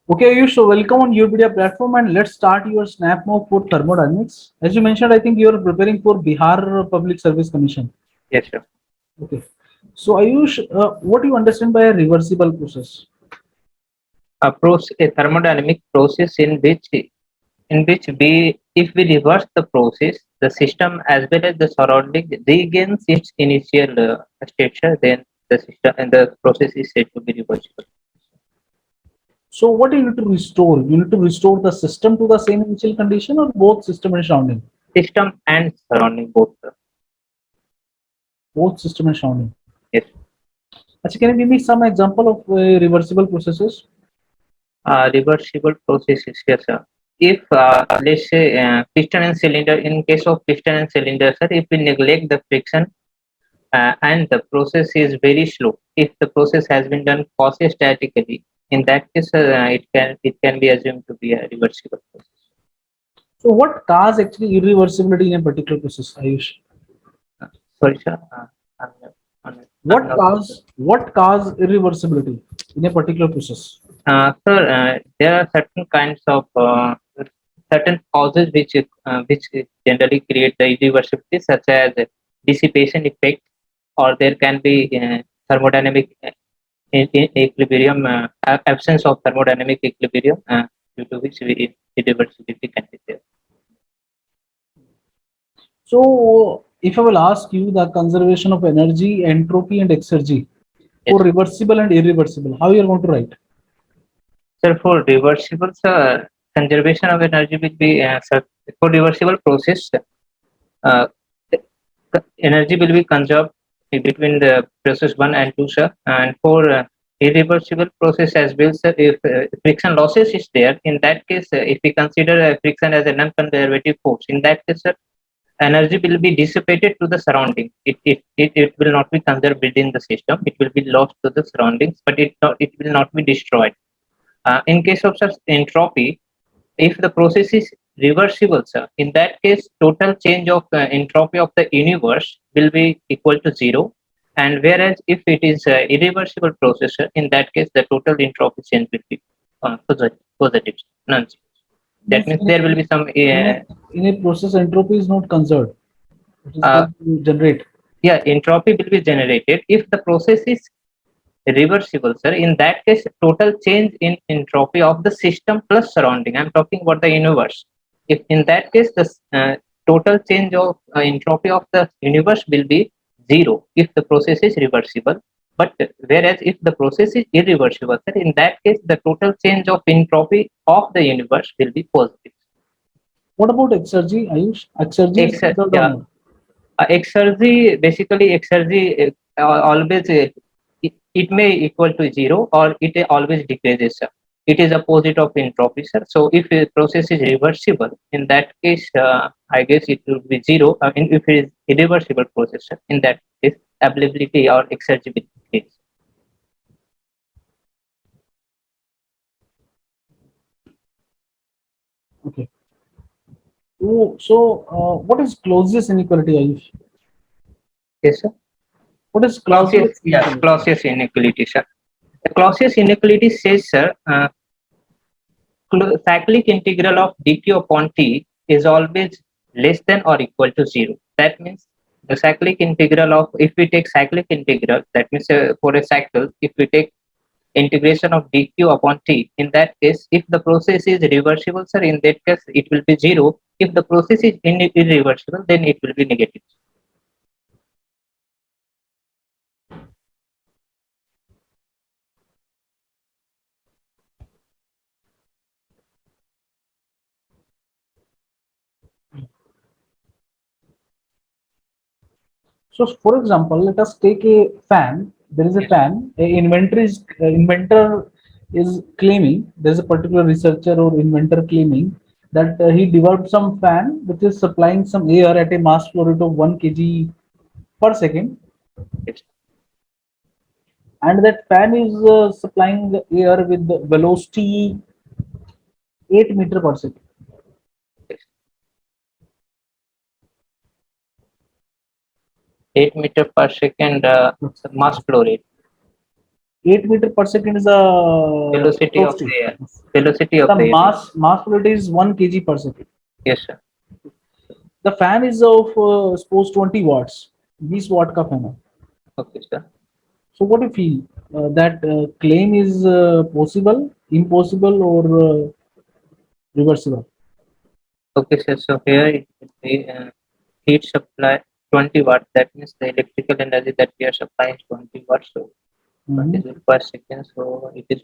Okay, Ayush, so welcome on YourPedia platform and let's start your snap mock for thermodynamics. As you mentioned, I think you are preparing for Bihar Public Service Commission. Yes, sir. Okay. So Ayush, what do you understand by a reversible process? A thermodynamic process in which if we reverse the process, the system as well as the surrounding regains its initial stature, then the system and the process is said to be reversible. So what do you need to restore? You need to restore the system to the same initial condition or both system and surrounding? System and surrounding both. Both system and surrounding. Yes. Actually, can you give me some example of reversible processes? Reversible processes. Yes, sir. If let's say piston and cylinder, in case of piston and cylinder, sir, if we neglect the friction and the process is very slow. If the process has been done quasi-statically, in that case, it can be assumed to be a reversible process. So what cause actually irreversibility in a particular process, Ayush? Sorry, sir. I'm not- What cause irreversibility in a particular process? Sir, there are certain kinds of certain causes which generally create the irreversibility, such as dissipation effect, or there can be thermodynamic in equilibrium, absence of thermodynamic equilibrium, due to which irreversibility can be there. So, if I will ask you the conservation of energy, entropy, and exergy Yes. for reversible and irreversible, how you are going to write? So for reversible, conservation of energy will be for reversible process. Uh, the energy will be conserved between the process 1 and 2, sir. And for irreversible process as well, sir, if friction losses is there, in that case, if we consider friction as a non-conservative force, in that case, sir, energy will be dissipated to the surrounding. It will not be conserved within the system. It will be lost to the surroundings, but it will not be destroyed. In case of such entropy, if the process is reversible, sir, in that case, total change of entropy of the universe will be equal to zero. And whereas if it is irreversible process, sir, in that case, the total entropy change will be positive, none. That Means means there will be some in a process, entropy is not conserved. It is uh, going to generate. yeah, entropy will be generated if the process is reversible, sir. In that case, total change in entropy of the system plus surrounding. I'm talking about the universe. If in that case, the total change of entropy of the universe will be zero if the process is reversible. But whereas if the process is irreversible, sir, in that case, the total change of entropy of the universe will be positive. What about exergy, Ayush? Exergy is conserved or Yeah, not? exergy, basically exergy always it may equal to zero or it always decreases, sir. It is opposite of entropy, sir. So if a process is reversible, in that case, I guess it will be zero. I mean, if it is irreversible process, sir, in that case, availability or exergy will decrease. Okay. So, what is Clausius inequality, Ayush? Yes, sir. What is Clausius, Clausius yes, inequality? Clausius inequality, sir. The Clausius inequality says, sir, cyclic integral of dq upon t is always less than or equal to zero. That means the cyclic integral of, if we take cyclic integral, that means for a cycle, if we take integration of dq upon t, in that case, if the process is reversible, sir, in that case, it will be zero. If the process is irreversible, then it will be negative. So, for example, let us take a fan. There is a Yes. fan. Inventor is claiming, there is a particular researcher or inventor claiming that he developed some fan which is supplying some air at a mass flow rate of 1 kg per second, Yes. and that fan is supplying the air with the velocity 8 meter per second. Yes. 8 meter per second mass flow rate. 8 meter per second is the velocity flow of state. the air. Velocity of The the air. mass velocity is 1 kg per second. Yes, sir. The fan is of suppose 20 watts. 20 watt का fan है. Okay, sir. So what do you feel that claim is possible, impossible, or reversible? Okay, sir. So here it will be heat supply 20 watts. That means the electrical energy that we are supplying is 20 watts. So 20 Mhm. joule per second. So it is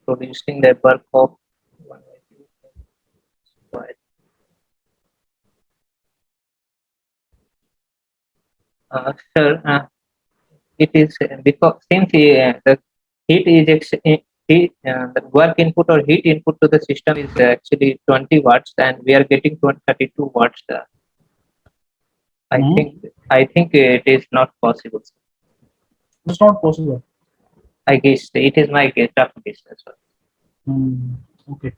producing the bulk of 1 by 2 square. Sir, it is because since the heat is the work input or heat input to the system is actually 20 watts, and we are getting 32 watts. I Mhm. think I think it is not possible. It's not possible. I guess it is my guess, rough guess as well. Hmm. Okay.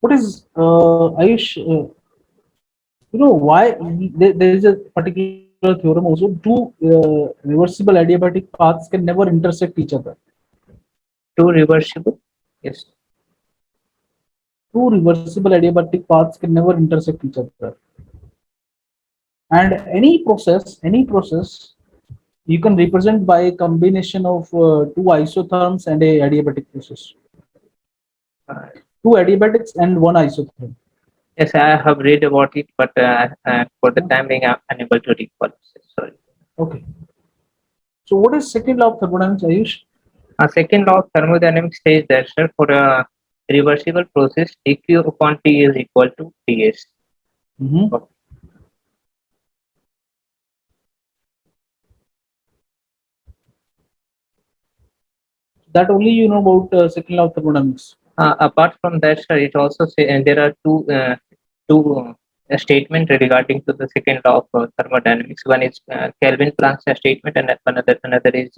What is Ayush? Why there is a particular theorem also. Two reversible adiabatic paths can never intersect each other. Two reversible, yes. Two reversible adiabatic paths can never intersect each other. And any process you can represent by a combination of two isotherms and a adiabatic process. Uh, Two adiabatics and one isotherm. yes, I have read about it, but for the time being, I'm unable to recall. Sorry. Okay. So what is second law of thermodynamics, Ayush? Second law of thermodynamics says that, sir, for a reversible process, dq upon t is equal to ds. Mhm. That only you know about second law of thermodynamics. Apart from that, sir, it also say there are two statement regarding to the second law of thermodynamics. One is Kelvin Planck's statement, and another is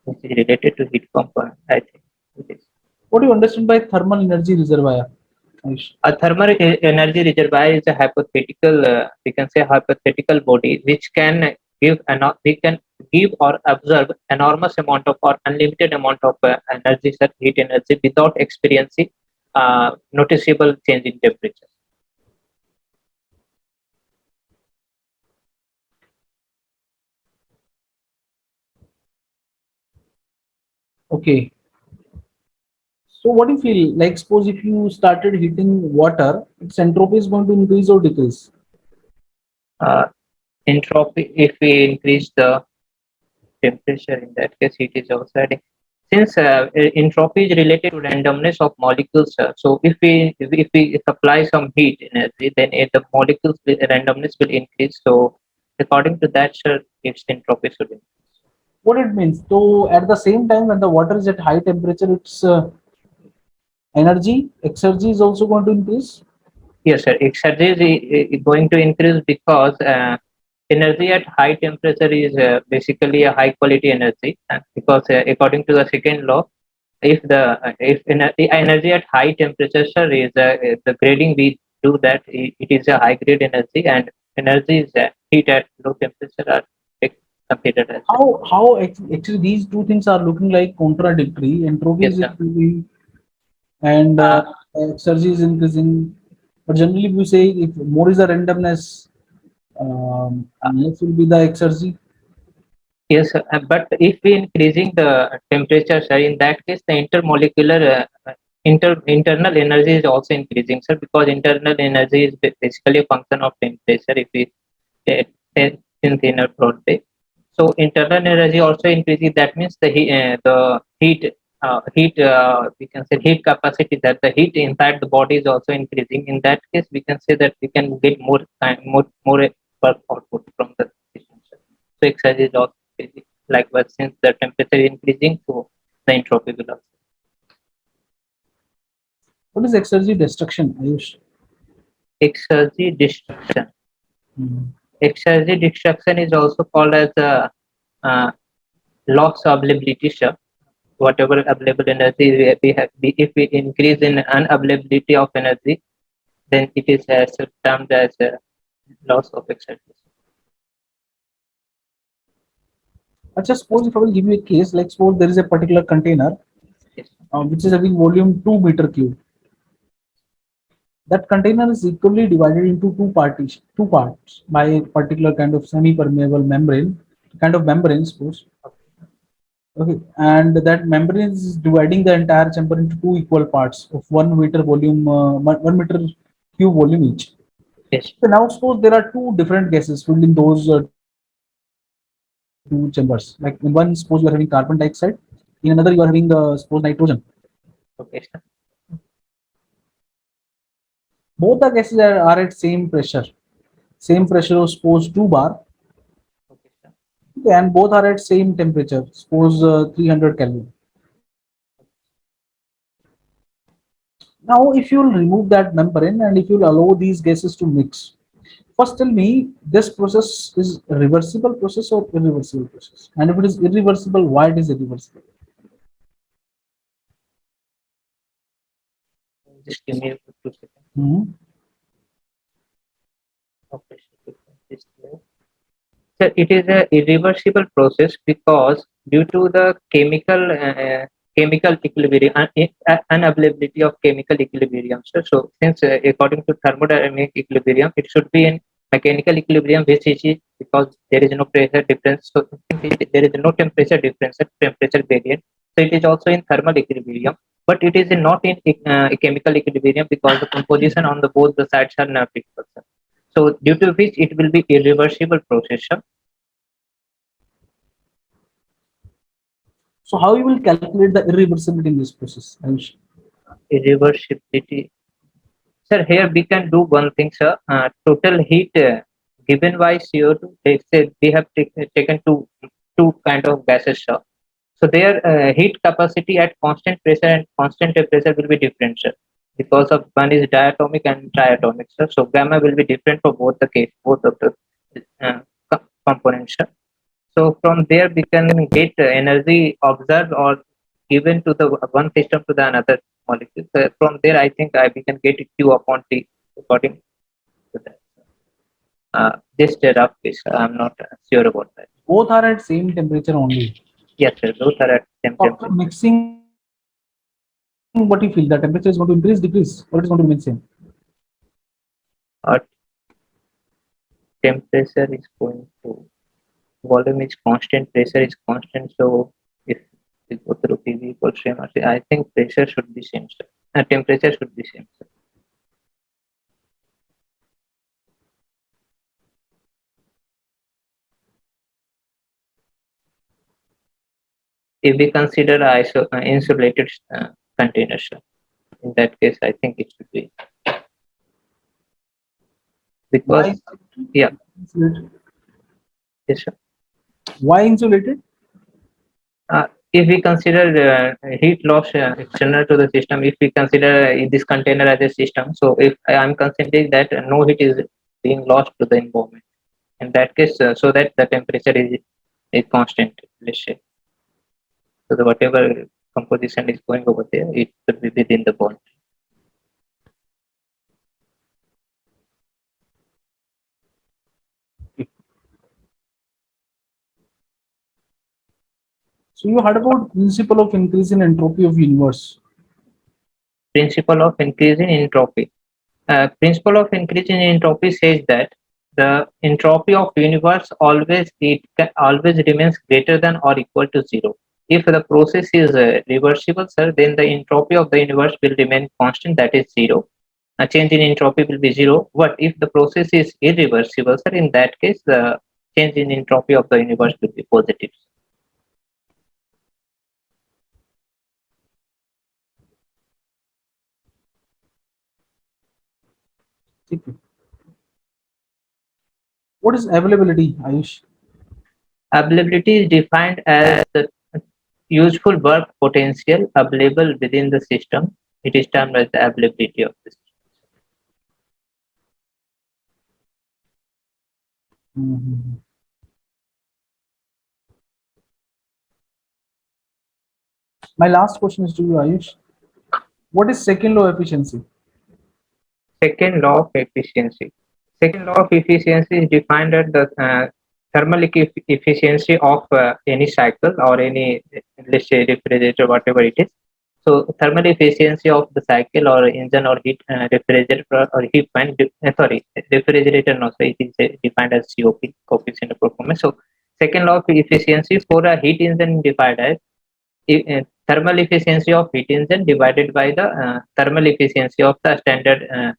which is related to heat pump. I think it is. What do you understand by thermal energy reservoir, Ayush? A thermal energy reservoir is a hypothetical, we can say hypothetical body which can we can give or absorb enormous amount of or unlimited amount of energy, such heat energy, without experiencing noticeable change in temperature. Okay. So what do you feel? Like suppose if you started heating water, its entropy is going to increase or decrease? Uh, Entropy, if we increase the temperature, in that case heat is also adding. Since entropy is related to randomness of molecules, so if we supply some heat energy, then the molecules randomness will increase. So according to that, sir, its entropy should increase. What it means? So at the same time when the water is at high temperature, its exergy is also going to increase. Yes, sir. Exergy is going to increase because energy at high temperature is basically a high quality energy, because according to the second law, if energy at high temperature, sir, is the grading we do that, it is a high grade energy, and energy is heat at low temperature are considered as Actually these two things are looking like contradictory. Entropy yes, is sir. increasing and Uh, exergy is increasing. But generally, we say if more is the randomness, less will be the exergy. Yes, but if we increasing the temperature, sir, in that case, the intermolecular internal energy is also increasing, sir, because internal energy is basically a function of temperature. If we think in a broad way, so internal energy also increasing. That means the heat, we can say heat capacity, that the heat inside the body is also increasing. In that case, we can say that we can get more time, more work output from the system, sir. So exercise is also increasing. Likewise, since the temperature is increasing, so the entropy will also. What is exergy destruction, Ayush? Exergy destruction. Hmm. Exergy destruction is also called as uh, loss of availability, sir. Whatever available energy we have, if we increase in unavailability of energy, then it is termed as loss of exergy. Just suppose if I will give you a case, like suppose there is a particular container Yes. which is having volume 2 meter cube. That container is equally divided into two parts by a particular kind of semi-permeable membrane, kind of membrane, suppose. Okay, and that membrane is dividing the entire chamber into two equal parts of 1 meter volume, 1 meter cube volume each. Yes. So now suppose there are two different gases filled in those two chambers. Like in one, suppose you are having carbon dioxide. In another, you are having suppose nitrogen. Okay, sir. Both the gases are at same pressure of suppose 2 bar, Okay, sir. and both are at same temperature, suppose 300 Kelvin. Now, if you will remove that membrane and if you will allow these gases to mix, first tell me this process is a reversible process or irreversible process, and if it is irreversible, why it is irreversible? Just give me 2 seconds. Mhm. Okay, sir. This here. So it is a irreversible process because due to the chemical equilibrium and unavailability of chemical equilibrium. So since according to thermodynamic equilibrium, it should be in mechanical equilibrium, which is because there is no pressure difference. So there is no temperature difference, temperature gradient. So it is also in thermal equilibrium, but it is not in chemical equilibrium because the composition on the both the sides are not equal. So due to which it will be irreversible process. So how you will calculate the irreversibility in this process, Ayush? Irreversibility. Sir, here we can do one thing, sir. Total heat given by CO2. They say we have taken two kind of gases, sir. So their heat capacity at constant pressure and constant temperature will be different, sir. Because of one is diatomic and triatomic, sir. So gamma will be different for both the case, both of the components, sir. So from there we can get energy observed or given to the one system to the another molecule. So from there, I think we can get Q upon T according to that. Just a rough case. I'm not sure about that. Both are at same temperature only. Yes, sir. Those are at same After temperature. mixing, what you feel, the temperature is going to increase, decrease, or it is going to remain same? Our temperature is going to volume is constant, pressure is constant. So if we go through PV equals to MRC, I think pressure should be same, sir. Temperature should be same, sir. If we consider insulated containers, sir, in that case, I think it should be because Why yeah, insulated? yes, sir. Why insulated? If we consider heat loss external to the system, if we consider this container as a system, so if I am considering that no heat is being lost to the environment, in that case, so that the temperature is constant, let's say. So the whatever composition is going over there, it should be within the bond. So you heard about principle of increase in entropy of universe. Principle of increase in entropy. Principle of increase in entropy says that the entropy of universe always remains greater than or equal to zero. If the process is reversible, sir, then the entropy of the universe will remain constant, that is zero. A change in entropy will be zero. But if the process is irreversible, sir, in that case, the change in entropy of the universe will be positive. Okay. What is availability, Ayush? Availability is defined as the useful work potential available within the system. It is termed as the availability of the system. Mhm. My last question is to you, Ayush. What is second law efficiency? Second law of efficiency. Second law of efficiency is defined as the thermal efficiency of any cycle or any, let's say, refrigerator, whatever it is. So thermal efficiency of the cycle or engine or heat refrigerator or heat fan, sorry, refrigerator, no, so it is defined as COP, coefficient of performance. So second law of efficiency for a heat engine defined as thermal efficiency of heat engine divided by the thermal efficiency of the standard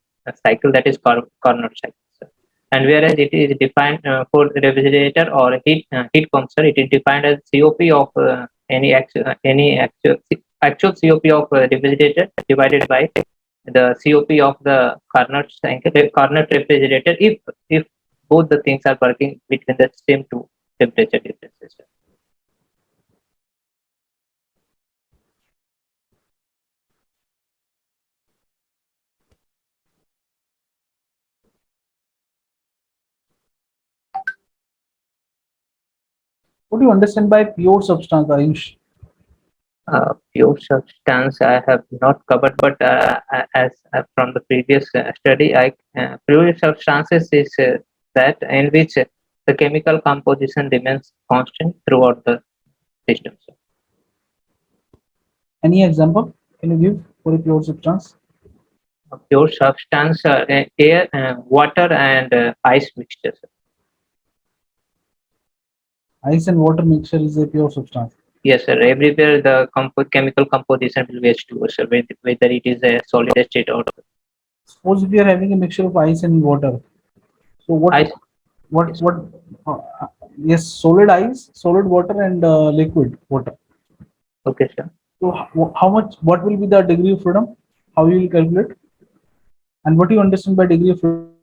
cycle, that is Carnot cycle. And whereas it is defined for refrigerator or heat pumper, it is defined as COP of actual COP of refrigerator divided by the COP of the Carnot cycle, Carnot refrigerator, if both the things are working between the same two temperature differences. What do you understand by pure substance, Ayush? Pure substance I have not covered, but as from the previous study, pure substances is that in which the chemical composition remains constant throughout the system. So, Any example can you give for a pure substance? pure substance, air, water, and ice mixtures. Ice and water mixture is a pure substance. Yes, sir. Everywhere the chemical composition will be H2O, sir, whether it is a solid state or Suppose if you are having a mixture of ice and water, so ice. what Yes, what? Yes, solid ice, solid water, and liquid water. okay, sir. So how much? What will be the degree of freedom? How you will calculate? And what do you understand by degree of freedom?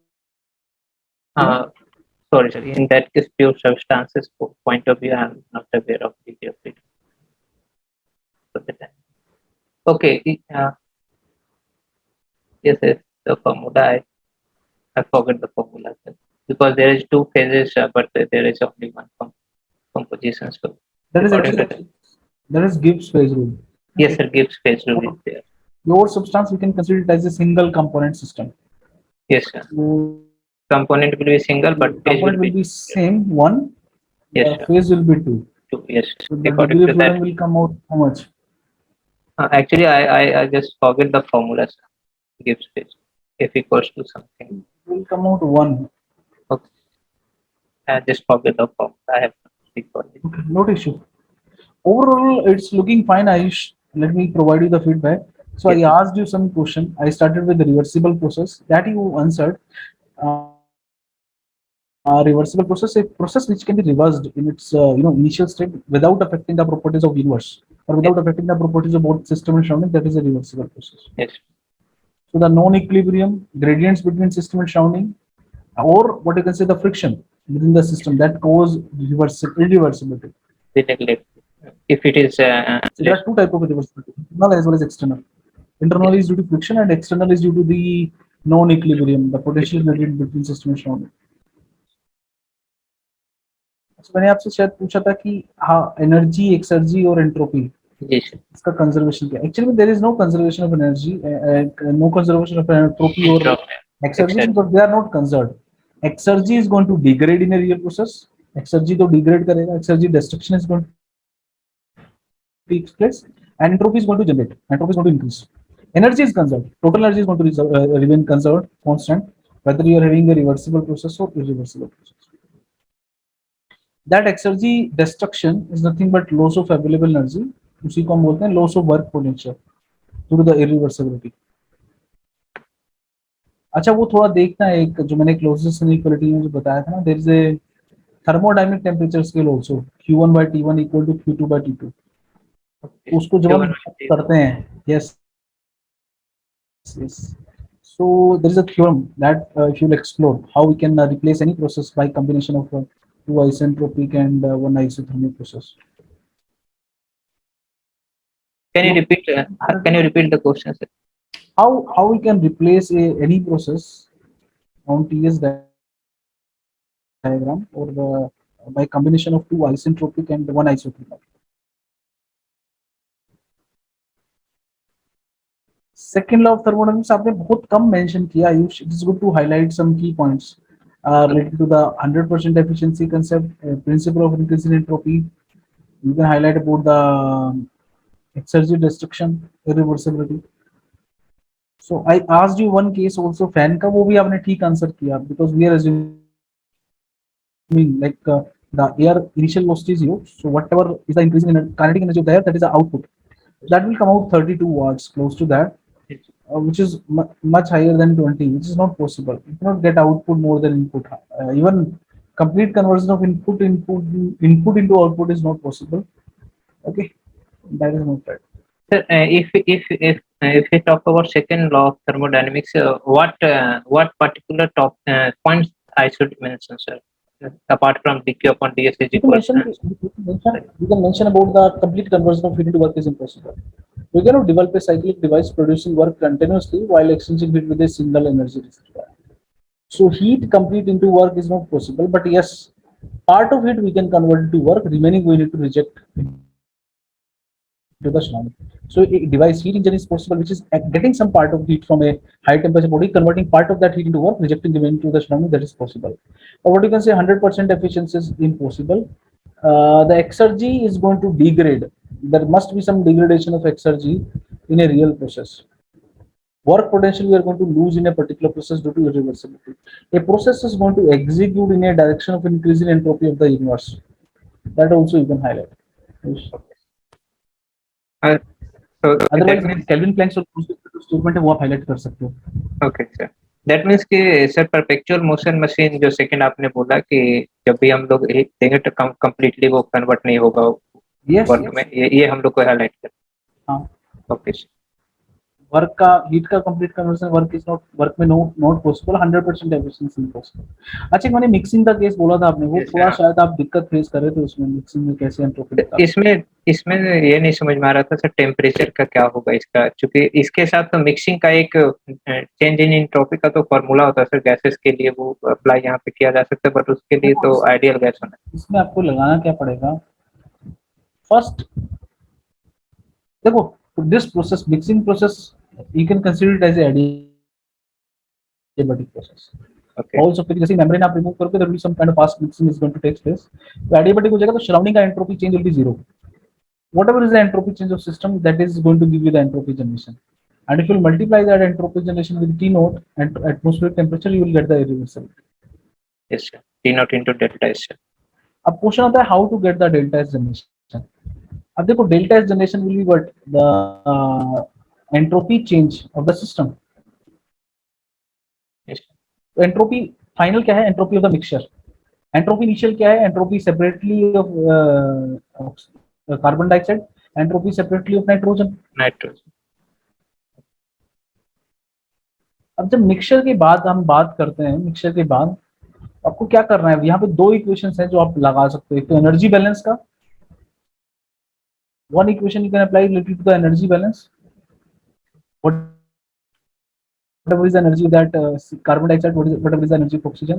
Uh, Sorry, sir. In that case, pure substances point of view, I'm not aware of degree of freedom. Okay. Yes, yes. The formula, I forgot the formula, sir. Because there is two phases, but there is only one composition. So That is according to actually that is Gibbs phase rule. yes, sir. Gibbs phase rule is there. Pure substance we can consider it as a single component system. Yes, sir. So Component will be single, but phase will component will be be same one, yes, sir. phase will be two. Two. Yes. So the According degree of to that, freedom will come out how much? actually, I just forget the formula, sir. Gibbs phase. F equals to something. Will come out one. Okay. I just forget the formula. I have to speak for it. Okay, not issue. Overall, it's looking fine, Ayush. Let me provide you the feedback. So I Yes, sir. asked you some question. I started with the reversible process that you answered. Reversible process, a process which can be reversed in its initial state without affecting the properties of universe or Yes. without affecting the properties of both system and surrounding. That is a reversible process. Yes. So the non-equilibrium, gradients between system and surrounding, or what you can say the friction within the system that cause irreversibility. We neglect. If it is So there are two types of irreversibility, internal as well as external. Internal yes. is due to friction and external is due to the non-equilibrium, the potential gradient between system and surrounding. तो मैंने आपसे शायद पूछा था कि हाँ energy exergy और entropy Yes. इसका कंजर्वेशन क्या actually there is no conservation of energy no conservation of entropy और exergy Except because they are not conserved exergy is going to degrade in a real process exergy तो degrade करेगा exergy destruction is going to take place and entropy is going to generate entropy is going to increase energy is conserved total energy is going to remain conserved constant whether you are having a reversible process or irreversible process that exergy destruction is nothing but loss of available energy उसी को हम बोलते हैं loss of work potential due to the irreversibility अच्छा वो थोड़ा देखना है एक जो मैंने क्लोजेस्ट इनइक्वालिटी में जो बताया था ना there is a thermodynamic temperature scale also Q1 by T1 equal to Q2 by T2 उसको जब हम करते हैं yes yes so there is a theorem that if you'll explore how we can replace any process by combination of two isentropic and one isothermic process. Can you repeat? Can you repeat the question, sir? How we can replace any process on TS diagram or by combination of two isentropic and one isothermic. Second law of thermodynamics आपने बहुत कम mention किया Ayush. It is good to highlight some key points. related to the 100% efficiency concept, principle of increasing entropy. You can highlight about the exergy destruction, irreversibility. So I asked you one case also fan का वो भी आपने ठीक answer किया because we are assuming like the air initial velocity is 0. So whatever is the increasing kinetic energy of the air, that is the output. That will come out 32 watts, close to that, which is much higher than 20, which is not possible. You cannot get output more than input. Even complete conversion of input into output is not possible. Okay, that is not right. Sir, if we talk about second law of thermodynamics, what particular top points I should mention, sir? Apart from dq upon ds is You can equal. mention about the complete conversion of heat into work is impossible. We cannot develop a cyclic device producing work continuously while exchanging heat with a single energy reservoir. So heat complete into work is not possible, but yes, part of it we can convert into work, remaining we need to reject into the tsunami. So a device heat engine is possible, which is getting some part of heat from a high temperature body, converting part of that heat into work, rejecting the remaining to the tsunami, that is possible. But what you can say 100% efficiency is impossible. The exergy is going to degrade. There must be some degradation of exergy in a real process. Work potential we are going to lose in a particular process due to irreversibility. A process is going to execute in a direction of increasing entropy of the universe. That also you can highlight. Yes. Uh, so that Otherwise means Kelvin Planck's statement है वो आप highlight कर सकते हो. okay, sir. That means कि sir perpetual motion machine जो second आपने बोला कि जब भी हम लोग देंगे तो कंप्लीटली वो कन्वर्ट नहीं होगा वर्क में, ये हम लोग को हाईलाइट कर. हाँ, ओके. वर्क का हीट का complete conversion work is not work में नॉट पॉसिबल, 100% एफिशिएंसी इम्पॉसिबल. अच्छा, मैंने मिक्सिंग का केस बोला था आपने, वो थोड़ा शायद आप दिक्कत फेस कर रहे थे उसमें, मिक्सिंग में कैसे एंट्रोपी निकालते. इसमें ये नहीं समझ में आ रहा था सर टेम्परेचर का क्या होगा इसका, क्योंकि इसके साथ तो मिक्सिंग का एक चेंज इन एंट्रोपी का तो फॉर्मूला होता है सर गैसेस के लिए, वो अप्लाई यहाँ पे किया जा सकता है, बट उसके लिए तो आइडियल गैस होना है. इसमें आपको लगाना क्या पड़ेगा, फर्स्ट देखो this process mixing process you can consider it as a adiabatic process. Okay. Also जैसे मेम्ब्रेन आप रिमूव करोगे, there will be some kind of fast mixing is going to take place. तो adiabatic हो जाएगा तो surrounding का entropy change will be zero. Whatever is the entropy change of system, that is going to give you the entropy generation. And if you multiply that entropy generation with T naught and atmospheric temperature, you will get the irreversibility. Yes sir. T naught into delta S. अब question आता है how to get the delta S generation. अब देखो delta S generation will be what the entropy change of the system. Yes. तो entropy final क्या है, entropy of the mixture. Entropy initial क्या है, entropy separately of carbon dioxide, entropy separately of nitrogen. अब जब mixture के बाद हम बात करते हैं, मिक्सचर के बाद आपको क्या करना है, यहाँ पे दो इक्वेशंस हैं जो आप लगा सकते हो. एक तो एनर्जी बैलेंस का, one equation you can apply related to the energy balance. whatever is the energy of that carbon dioxide, whatever is the energy of oxygen,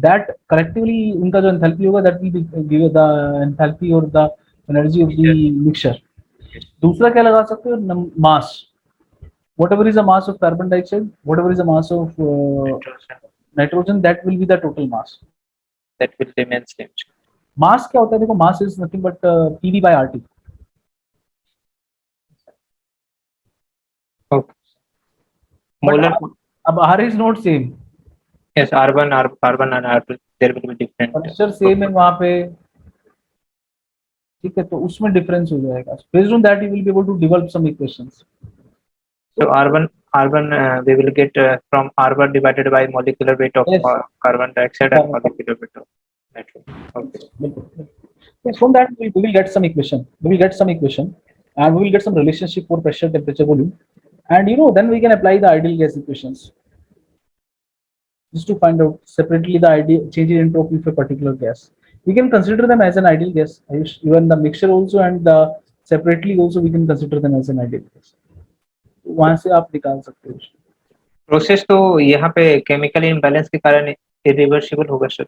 that collectively उनका जो enthalpy होगा, that will give the enthalpy or the energy of the mixture. दूसरा क्या लगा सकते हो, mass. Whatever is the mass of carbon dioxide, whatever is the mass of nitrogen, that will be the total mass. That will remain same. Mass क्या होता है, देखो mass is nothing but PV by RT. Okay. Molar. अब R is not same. Yes, R1 and R2 there will be different. Pressure same है वहाँ पे, ठीक है, तो उसमें डिफरेंस हो जाएगा. Based on that you will be able to develop some equations. So R1 we will get from R1 divided by molecular weight of carbon dioxide and molecular weight of nitrogen. Okay. So from that we will get some equation. We will get some equation, and we will get some relationship for pressure, temperature, volume, and then we can apply the ideal gas equations just to find out separately the ideal change in entropy of a particular gas. We can consider them as an ideal gas. Even the mixture also, and separately also we can consider them as an ideal gas. वहां से आप निकाल सकते हो. Process तो यहाँ पे chemical imbalance के कारण इरिवर्सिबल होगा सर.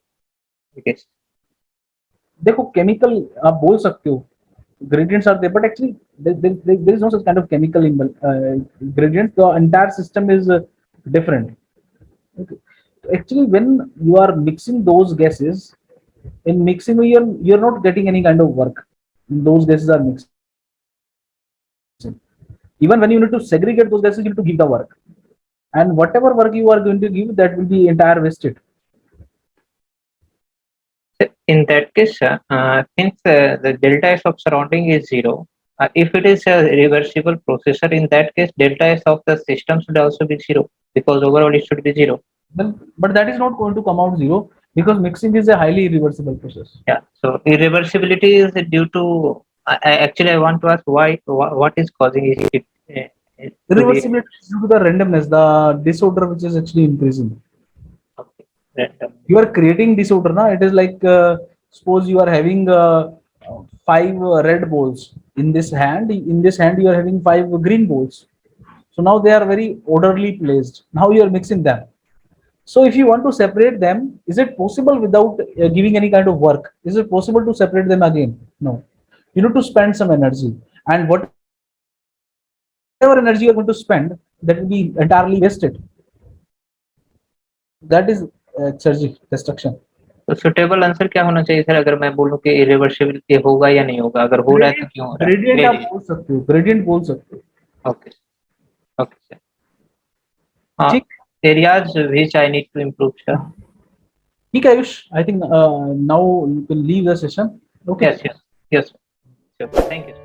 देखो केमिकल आप बोल सकते हो, gradients are there, but actually there is no such kind of chemical gradient. The entire system is different. Okay. actually when you are mixing those gases, in mixing you're not getting any kind of work. Those gases are mixing. Even when you need to segregate those gases, you need to give the work, and whatever work you are going to give, that will be entire wasted. In that case, since the delta S of surrounding is zero, if it is a reversible processor, in that case, delta S of the system should also be zero because overall it should be zero. Well, but that is not going to come out zero because mixing is a highly irreversible process. Yeah. So irreversibility is due to. Actually, I want to ask what is causing it to be Irreversibility is due to the randomness, the disorder which is actually increasing. okay, random. You are creating disorder now. It is like suppose you are having five red balls in this hand. In this hand you are having five green balls. So now they are very orderly placed. Now you are mixing them. So if you want to separate them, is it possible without giving any kind of work? Is it possible to separate them again? No. You need to spend some energy, and whatever energy you are going to spend, that will be entirely wasted. That is exergy destruction. तो suitable answer क्या होना चाहिए sir अगर मैं बोलूं कि irreversibility होगा या नहीं होगा अगर हो रहा है तो ग्रेडियंट क्यों हो रहा है ग्रेडियंट ले आप बोल सकते हो, ग्रेडियंट बोल सकते हो. ओके ओके सर हाँ ठीक. areas which I need to improve sir ठीक है Ayush. I think now you can leave the session. Okay. yes sure thank you